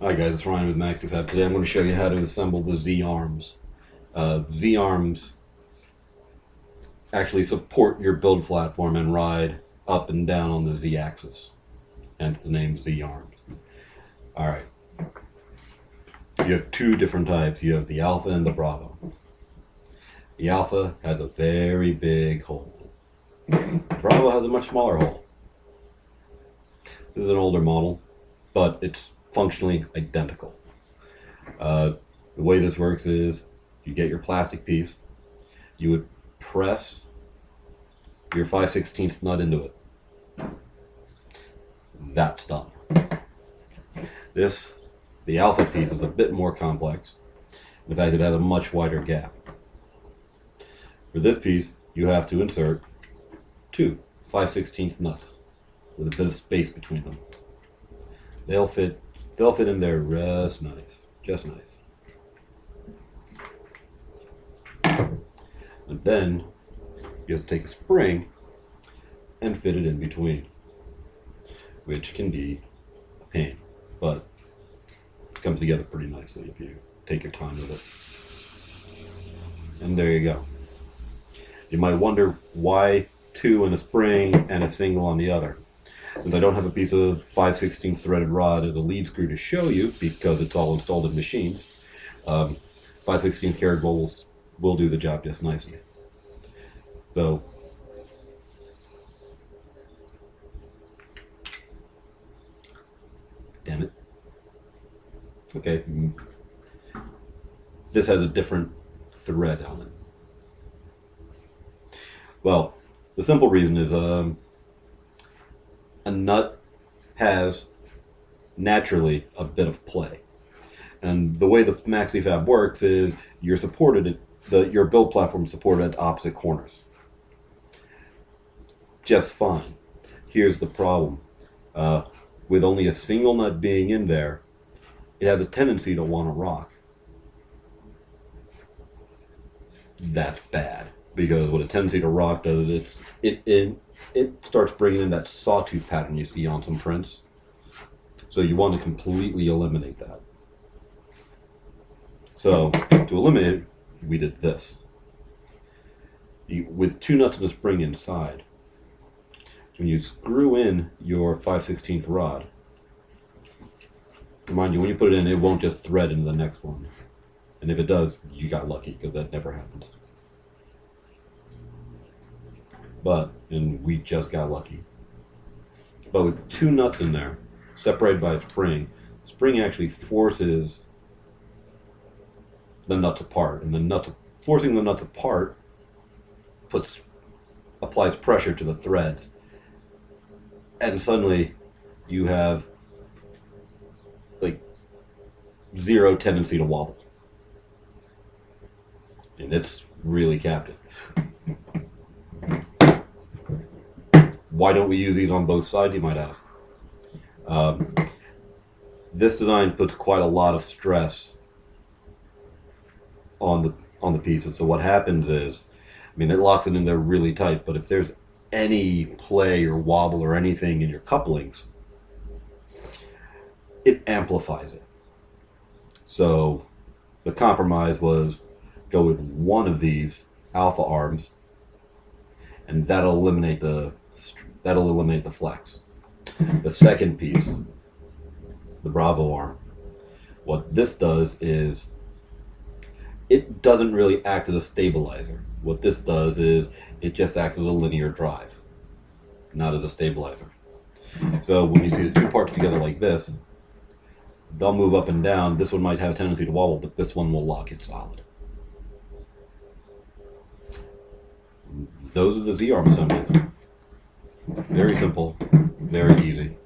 Hi guys, it's Ryan with Maxifab. Today I'm going to show you how to assemble the Z-arms. Z-arms actually support your build platform and ride up and down on the Z-axis. Hence the name Z-arms. Alright. You have two different types. You have the Alpha and the Bravo. The Alpha has a very big hole. The Bravo has a much smaller hole. This is an older model, but it's functionally identical. The way this works is you get your plastic piece, you would press your 5/16 nut into it. That's done. The Alpha piece is a bit more complex. In fact, it has a much wider gap. For this piece, you have to insert two 5/16 nuts with a bit of space between them. They'll fit in there just nice. And then you have to take a spring and fit it in between, which can be a pain, but it comes together pretty nicely if you take your time with it. And there you go. You might wonder why two in a spring and a single on the other. Since I don't have a piece of 5/16 threaded rod as a lead screw to show you, because it's all installed in machines, 5/16 carriage bowls will do the job just nicely. So, damn it. Okay, this has a different thread on it. Well, the simple reason is a nut has naturally a bit of play, and the way the Maxifab works is you're supported your build platform is supported at opposite corners just fine. Here's the problem: with only a single nut being in there, it has a tendency to want to rock. That's bad, because what a tendency to rock does is it starts bringing in that sawtooth pattern you see on some prints. So you want to completely eliminate that. So to eliminate it, we did this. With two nuts and a spring inside, when you screw in your 5/16 rod, remind you, when you put it in, it won't just thread into the next one. And if it does, you got lucky, because that never happens. And we just got lucky. But with two nuts in there, separated by a spring, the spring actually forces the nuts apart, and forcing the nuts apart applies pressure to the threads, and suddenly you have like zero tendency to wobble, and it's really captive. Why don't we use these on both sides, you might ask? This design puts quite a lot of stress on the pieces. So what happens is, it locks it in there really tight, but if there's any play or wobble or anything in your couplings, it amplifies it. So the compromise was go with one of these Alpha arms, and that'll eliminate the flex. The second piece, the Bravo arm, what this does is it doesn't really act as a stabilizer. What this does is it just acts as a linear drive, not as a stabilizer. So when you see the two parts together like this, they'll move up and down. This one might have a tendency to wobble, but this one will lock it solid. Those are the Z-arm assemblies. Very simple, very easy.